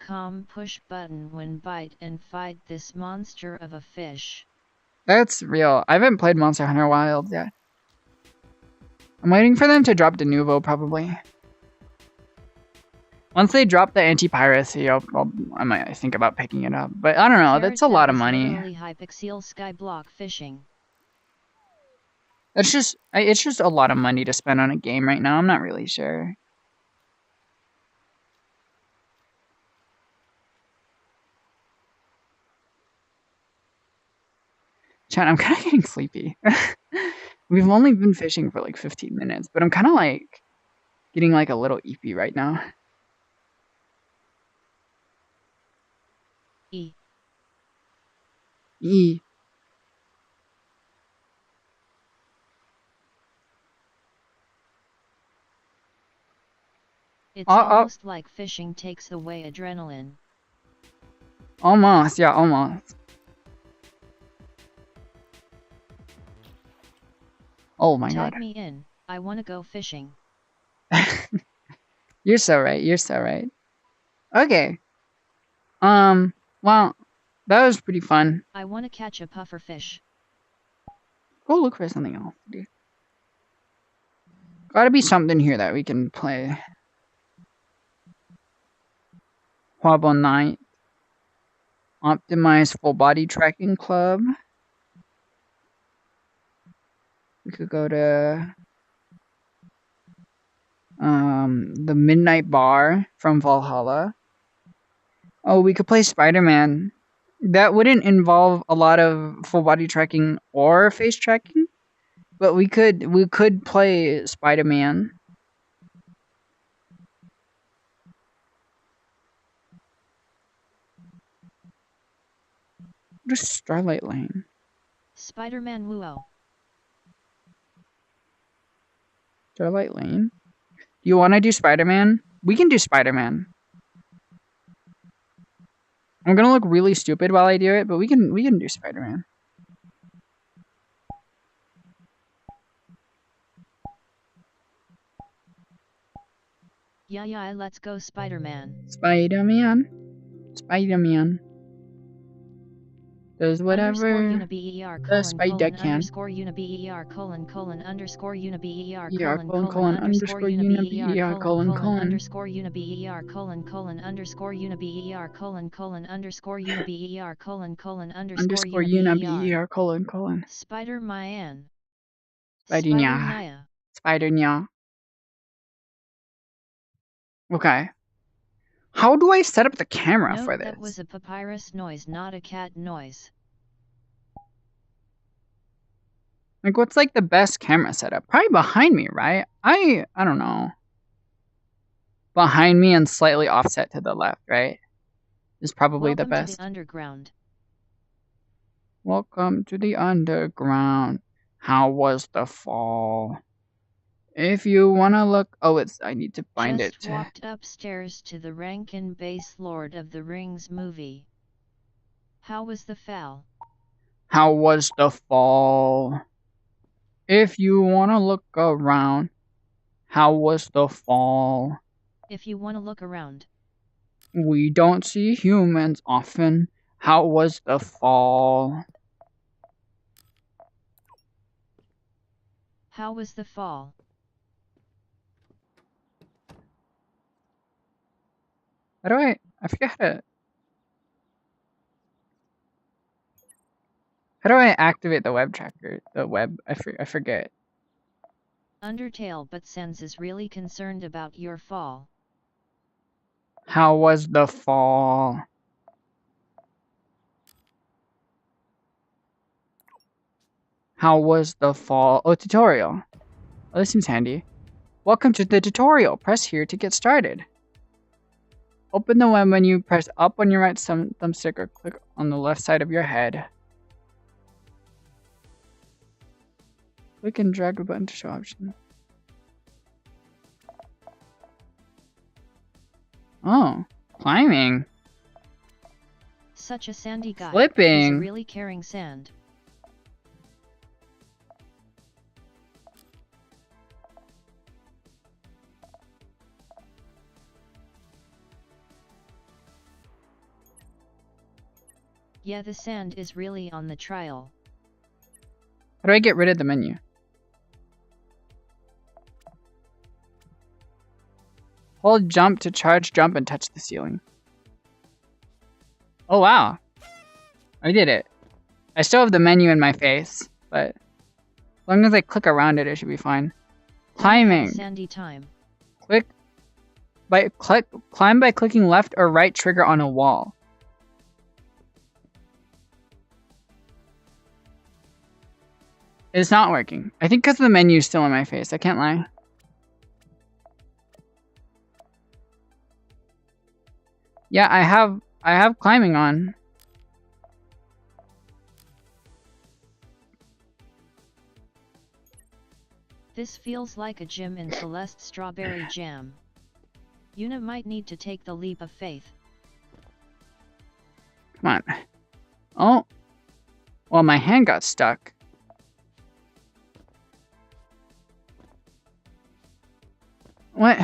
push button when bite and fight this monster of a fish. That's real. I haven't played Monster Hunter Wilds yet. I'm waiting for them to drop De Novo, probably. Once they drop the anti-piracy, I might think about picking it up. But I don't know, that's a lot of money. Hypixel skyblock fishing. It's just a lot of money to spend on a game right now. I'm not really sure. Chat, I'm kind of getting sleepy. We've only been fishing for like 15 minutes, but I'm kind of like getting like a little eepy right now. E. E. It's almost like fishing takes away adrenaline. Almost, yeah, almost. Oh my god. Tag me in. I want to go fishing. You're so right. You're so right. Okay. Well, that was pretty fun. I want to catch a puffer fish. Go look for something else to do. Gotta be something here that we can play. Wobble Night. Optimize full body tracking club. We could go to the Midnight Bar from Valhalla. Oh, we could play Spider-Man. That wouldn't involve a lot of full body tracking or face tracking, but we could play Spider-Man. What is Starlight Lane? Spider-Man Woo-oh. Starlight Lane? You want to do Spider-Man? We can do Spider-Man. I'm gonna look really stupid while I do it, but we can do Spider-Man. Yeah, let's go Spider-Man. Spider-Man. Spider-Man. Does whatever the spider can. Underscore UnaBER underscore UnaBER underscore UnaBER underscore UnaBER underscore UnaBER underscore UnaBER underscore UnaBER Spider-Man. Spider-Nya. Spider-Nya. Okay. How do I set up the camera for this? That was a papyrus noise, not a cat noise. Like, what's like the best camera setup? Probably behind me, right? I don't know. Behind me and slightly offset to the left, right? Is probably the best. To the underground. Welcome to the underground. How was the fall? If you wanna look, I need to find it. Just walked upstairs to the Rankin Bass Lord of the Rings movie. How was the fall? How was the fall? If you wanna look around, how was the fall? If you wanna look around. We don't see humans often. How was the fall? How was the fall? How do I forget how do I activate the web tracker? The web, I forget. Undertale but Sens is really concerned about your fall. How was the fall? How was the fall? Oh, tutorial. Oh, this seems handy. Welcome to the tutorial. Press here to get started. Open the web menu, press up on your right thumbstick or click on the left side of your head. Click and drag a button to show options. Oh, climbing. Such a sandy guy. Flipping. He's really carrying sand. Yeah, the sand is really on the trial. How do I get rid of the menu? Hold jump to charge jump and touch the ceiling. Oh wow. I did it. I still have the menu in my face, but as long as I click around it, it should be fine. Climbing. Sandy time. Climb by clicking left or right trigger on a wall. It's not working. I think because the menu's still in my face. I can't lie. Yeah, I have climbing on. This feels like a gym in Celeste Strawberry Jam. Yuna might need to take the leap of faith. Come on. Oh. Well, my hand got stuck. What?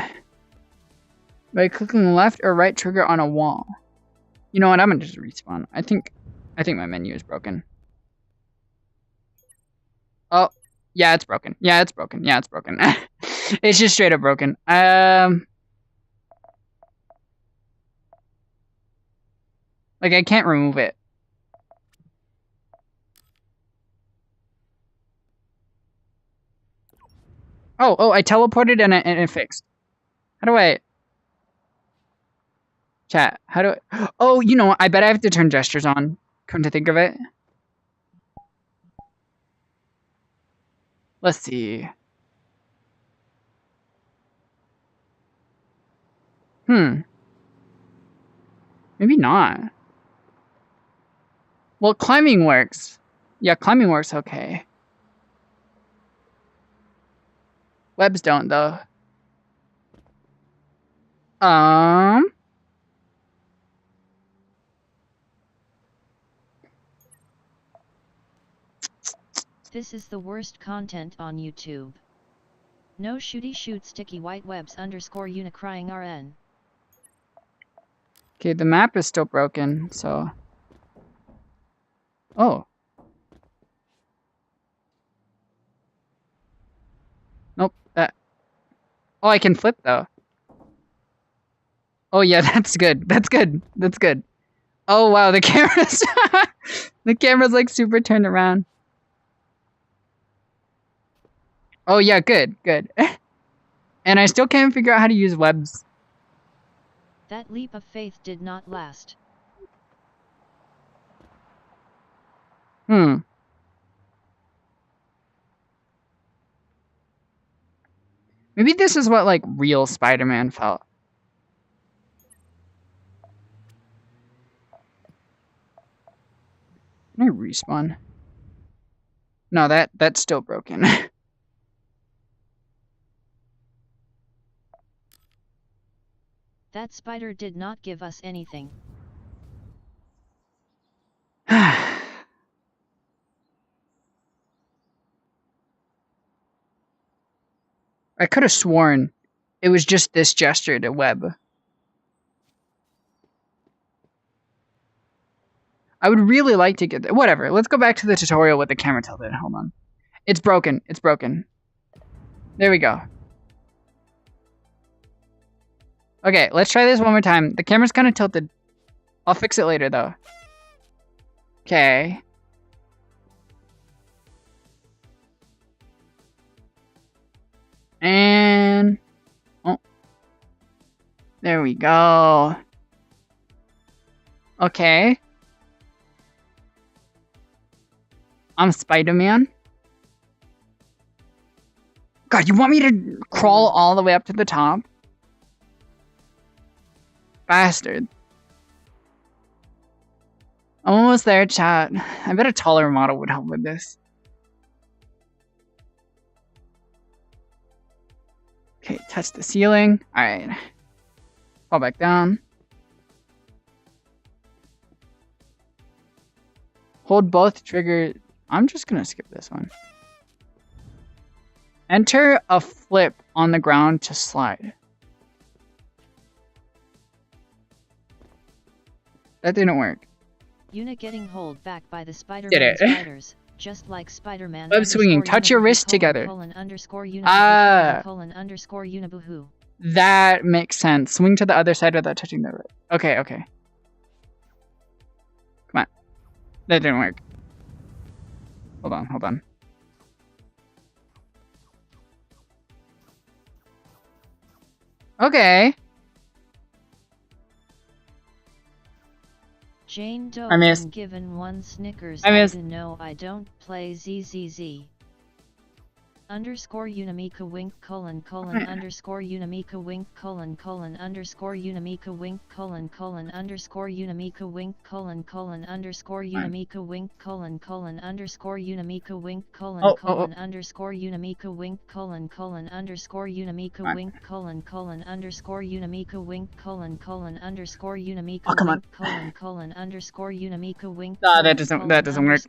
By clicking left or right trigger on a wall. You know what? I'm gonna just respawn. I think my menu is broken. Oh, yeah, it's broken. Yeah, it's broken. Yeah, it's broken. It's just straight up broken. Like I can't remove it. Oh, I teleported and it fixed. How do I... Chat, how do I... Oh, you know what? I bet I have to turn gestures on. Come to think of it. Let's see. Maybe not. Well, climbing works. Yeah, climbing works okay. Webs don't, though. This is the worst content on YouTube. No shooty shoot sticky white webs underscore Yuna crying RN. Okay, the map is still broken, so... Oh. Nope, that... Oh, I can flip, though. Oh, yeah, that's good. That's good. That's good. Oh, wow, the camera's... the camera's, like, super turned around. Oh, yeah, good, good. And I still can't figure out how to use webs. That leap of faith did not last. Maybe this is what, like, real Spider-Man felt. Can I respawn? No, that's still broken. That spider did not give us anything. I could have sworn it was just this gesture to web. I would really like to get... Whatever, let's go back to the tutorial with the camera tilted. Hold on. It's broken. It's broken. There we go. Okay, let's try this one more time. The camera's kind of tilted. I'll fix it later, though. Okay. And... Oh. There we go. Okay. I'm Spider-Man. God, you want me to crawl all the way up to the top? Bastard. I'm almost there, chat. I bet a taller model would help with this. Okay, touch the ceiling. Alright. Fall back down. Hold both triggers. I'm just gonna skip this one. Enter a flip on the ground to slide. That didn't work. Yuna getting held back by the Spider-Man spiders, just like Spider-Man. Web swinging. Touch your wrists together. That makes sense. Swing to the other side without touching the wrist. Okay, okay. Come on. That didn't work. Hold on, hold on. Okay. Jane Doe, I missed. Given one Snickers. I missed. No, I don't play ZZZ. underscore Unamika wink colon underscore Unamika wink colon underscore Unamika wink colon underscore Unamika wink colon underscore Unamika wink colon underscore Unamika wink colon underscore Unamika wink colon underscore Unamika wink colon underscore Unamika wink colon underscore Unamika wink colon underscore Unamika wink. That doesn't work.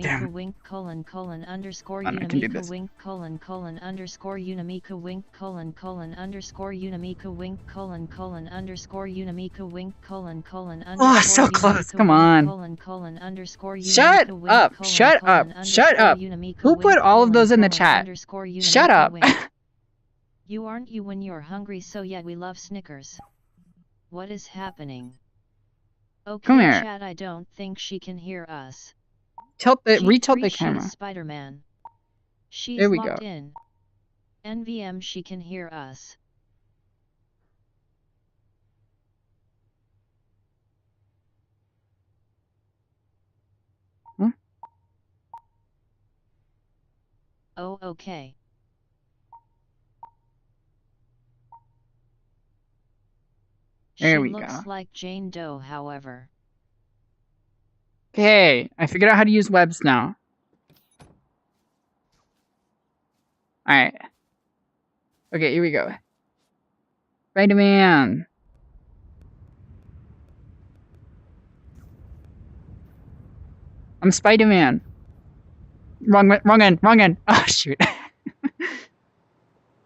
Damn. Wink colon underscore Unamika wink underscore Unamika wink underscore Unamika wink underscore Unamika wink oh, so close. Come on. Shut up. Shut up. Shut up. Who put all of those in the chat? Shut up. You aren't you when you're hungry, so yeah, we love Snickers. What is happening? Okay, come here. Chat, I don't think she can hear us. Retilt the camera. Spider-Man. She's there we locked go. in. NVM, she can hear us. Huh? Oh, okay. There we go. She looks like Jane Doe, however. Okay, I figured out how to use webs now. Alright. Okay, here we go. Spider-Man. I'm Spider-Man. Wrong end. Oh, shoot.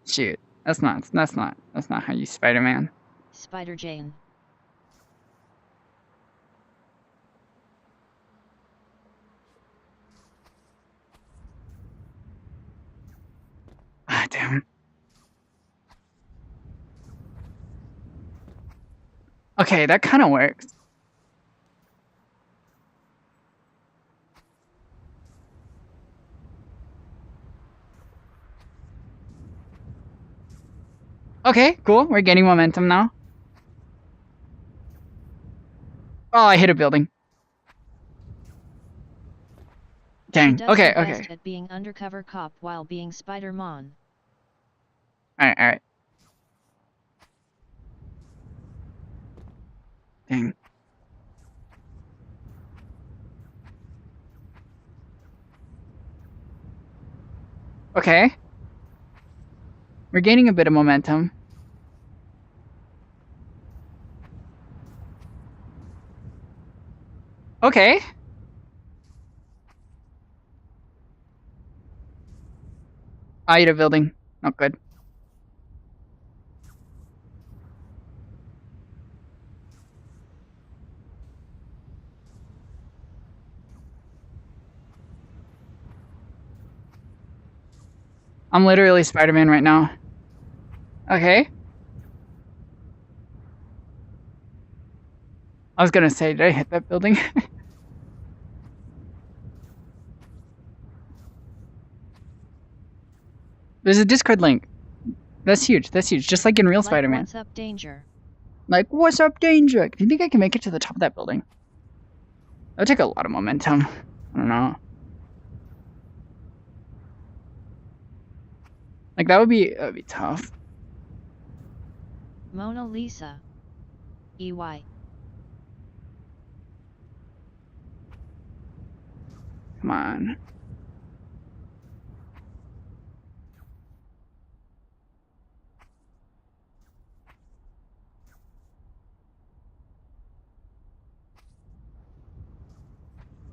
Shoot. That's not how you Spider-Man. Spider Jane. Ah, damn. Okay, that kind of works. Okay, cool. We're getting momentum now. Oh, I hit a building. Dang. Okay. At being undercover cop while being Spider-Man. Alright. Dang. Okay. We're gaining a bit of momentum. Okay. I hit a building. Not good. I'm literally Spider-Man right now. Okay. I was gonna say, did I hit that building? There's a Discord link. That's huge. Just like in real Spider-Man. What's up, Danger? Like, what's up, Danger? Do you think I can make it to the top of that building? That would take a lot of momentum. I don't know. Like, that would be tough. Mona Lisa. EY. Come on.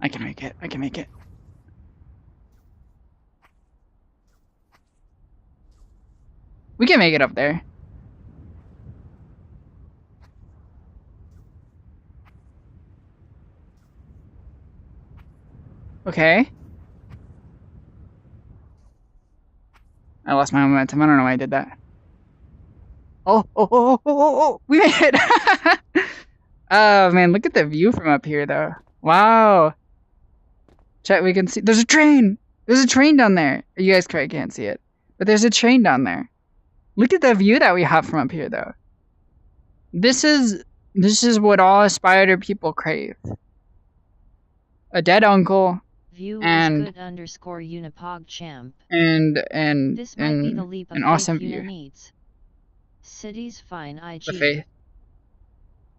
I can make it. We can make it up there. Okay. I lost my momentum. I don't know why I did that. Oh. We made it. Oh, man. Look at the view from up here, though. Wow. Chat, we can see. There's a train. There's a train down there. You guys probably can't see it. But there's a train down there. Look at the view that we have from up here, though. This is what all spider people crave. A dead uncle, View and is good underscore Unipog champ. and This might be the leap of an faith awesome Yuna view. needs. City's fine IG. The faith.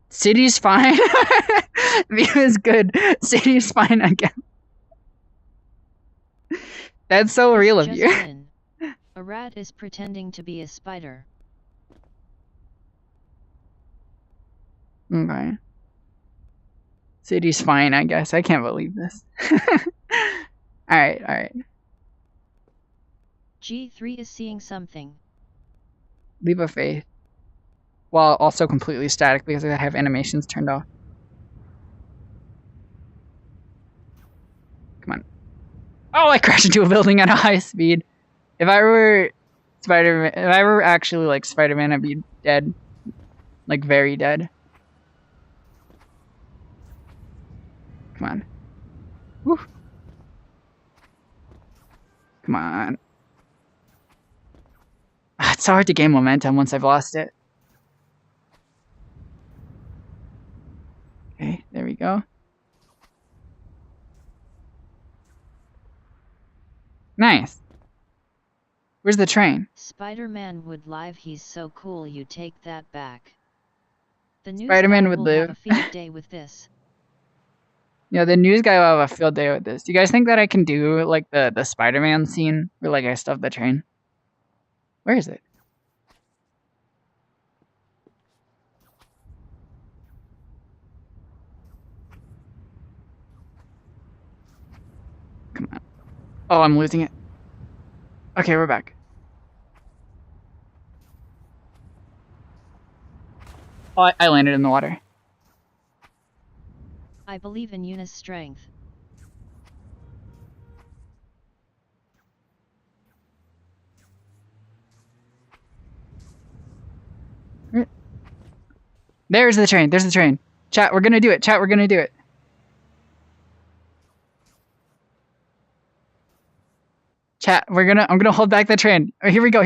City's fine. View is good. City's fine again. That's so real of you. In. A rat is pretending to be a spider. Okay. City's fine, I guess. I can't believe this. Alright. G3 is seeing something. Leap of faith. While also completely static because I have animations turned off. Come on. Oh, I crashed into a building at a high speed. If I were Spider-Man, if I were actually like Spider-Man, I'd be dead. Like very dead. Come on. Woo. Come on. It's so hard to gain momentum once I've lost it. Okay, there we go. Nice. Where's the train? Spider-Man would live. He's so cool. You take that back. The news Spider-Man guy would will live. Have a field day with this. Yeah, the news guy will have a field day with this. Do you guys think that I can do like the Spider-Man scene where like I stuff the train? Where is it? Come on. Oh, I'm losing it. Okay, we're back. Oh, I landed in the water. I believe in Yuna's strength. There's the train. There's the train. Chat, we're gonna do it. Chat, we're gonna do it. Chat, I'm gonna hold back the train. Oh, here we go. Are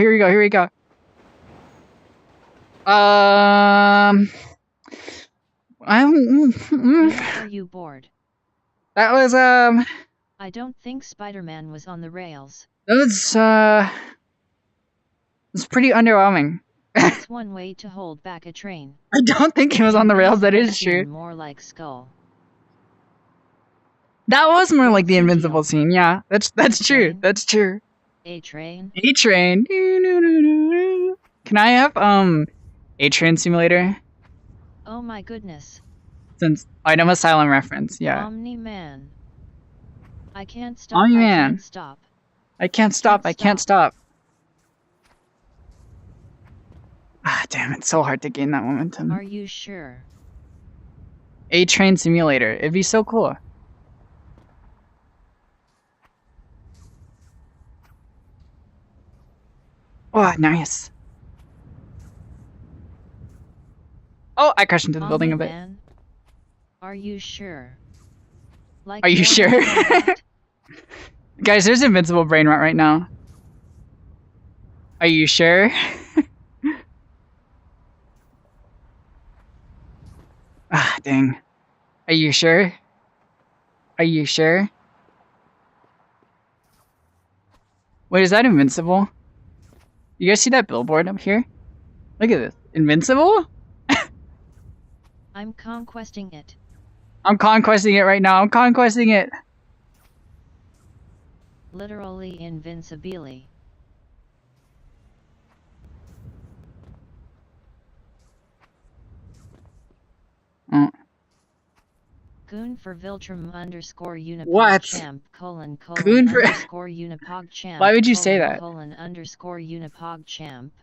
you bored? That was I don't think Spider-Man was on the rails. It's pretty underwhelming. That's one way to hold back a train. I don't think he was on the rails. That is true. More like Skull. That was more like the Invincible scene. Yeah, that's true. That's true. A train. A train. Can I have A Train Simulator? Oh my goodness. Since Item Asylum reference, yeah. Omni-Man. I can't stop. Omni-Man. I can't stop. Ah, damn, it's so hard to gain that momentum. Are you sure? A Train Simulator. It'd be so cool. Oh, nice. Oh, I crashed into the building a bit. Are you sure? Like, are you sure? Guys, there's Invincible Brain Rot right now. Are you sure? Ah, dang. Are you sure? Are you sure? Wait, is that Invincible? You guys see that billboard up here? Look at this. Invincible? I'm conquesting it. I'm conquesting it right now. I'm conquesting it. Literally invincibly. Oh. Goon for Viltrum underscore Unipog what? Champ colon Goon for underscore Unipog Champ. Why would you say that? Colon underscore Unipog Champ.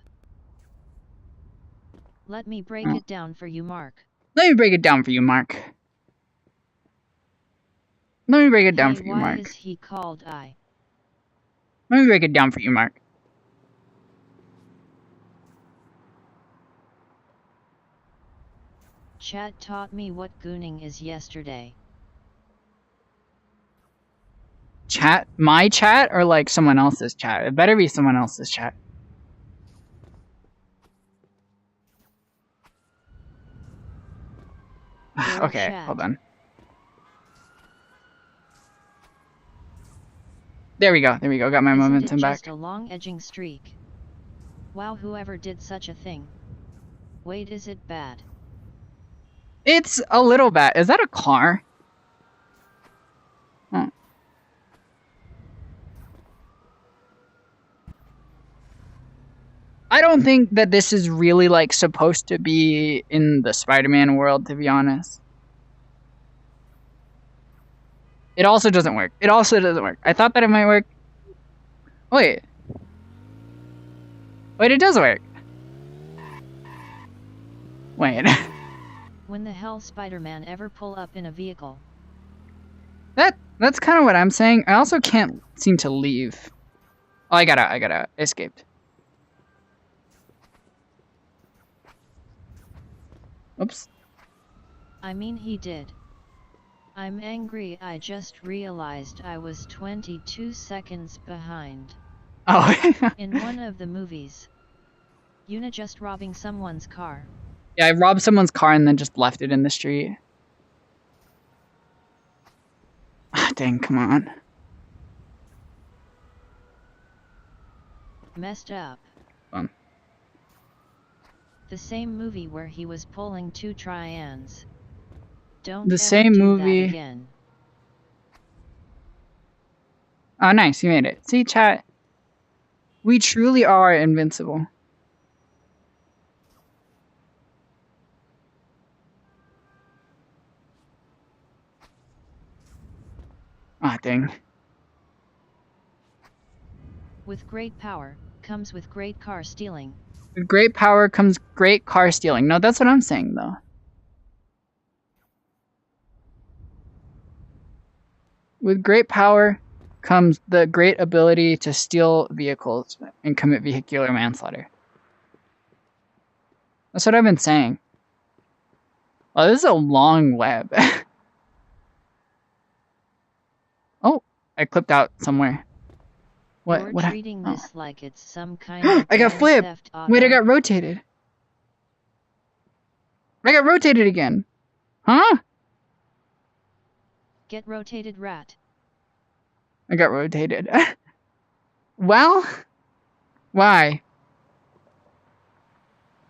Let me break it down for you, Mark. Let me break it down for you, Mark. Let me break it down for you, Mark. Why is he called I? Let me break it down for you, Mark. Chat taught me what gooning is yesterday. Chat? My chat or like someone else's chat? It better be someone else's chat. Okay, hold on. There we go. There we go. Got my momentum back. Just a long edging streak. Wow, whoever did such a thing. Wait, is it bad? It's a little bad. Is that a car? Oh. I don't think that this is really like supposed to be in the Spider-Man world, to be honest. It also doesn't work. It also doesn't work. I thought that it might work. Wait. Wait, it does work. Wait. When the hell Spider-Man ever pull up in a vehicle? That's kind of what I'm saying. I also can't seem to leave. Oh, I gotta escaped. Oops. I mean, he did. I'm angry. I just realized I was 22 seconds behind. Oh. In one of the movies. Yuna just robbing someone's car. Yeah, I robbed someone's car and then just left it in the street. Ah, dang, come on. Messed up. Fun. The same movie where he was pulling two trians. Don't the ever same do movie. That again. Oh, nice, you made it. See, chat. We truly are invincible. Ah, dang. With great power, comes with great car stealing. With great power comes great car stealing. No, that's what I'm saying, though. With great power comes the great ability to steal vehicles and commit vehicular manslaughter. That's what I've been saying. Oh, this is a long web. Oh, I clipped out somewhere. You're What? treating this like it's some kind of I got flipped. Wait, I got rotated. I got rotated again. Huh? Get rotated, rat. I got rotated. Well, why?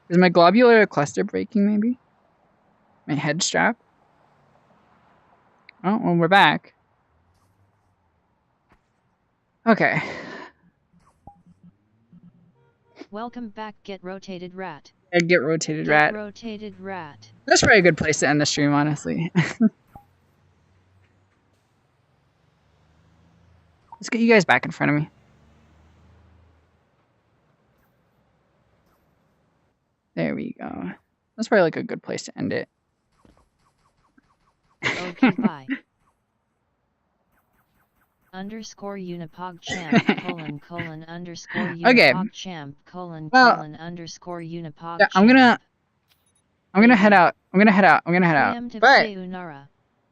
Is my globular cluster breaking, maybe? My head strap? Oh, well, we're back. Okay. Welcome back, get rotated, rat. Get rotated, rat. Get rotated, rat. That's probably a good place to end the stream, honestly. Let's get you guys back in front of me. There we go. That's probably like a good place to end it. Okay, bye. Underscore unipog champ colon underscore unipog champ colon underscore unipog champ. I'm gonna head out. But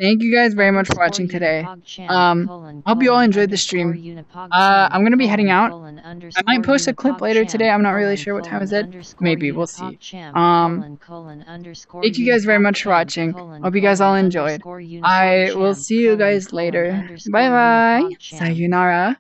thank you guys very much for watching today. Hope you all enjoyed the stream. I'm gonna be heading out. I might post a clip later today. I'm not really sure what time is it. Maybe, we'll see. Thank you guys very much for watching. Hope you guys all enjoyed. I will see you guys later. Bye bye. Sayonara.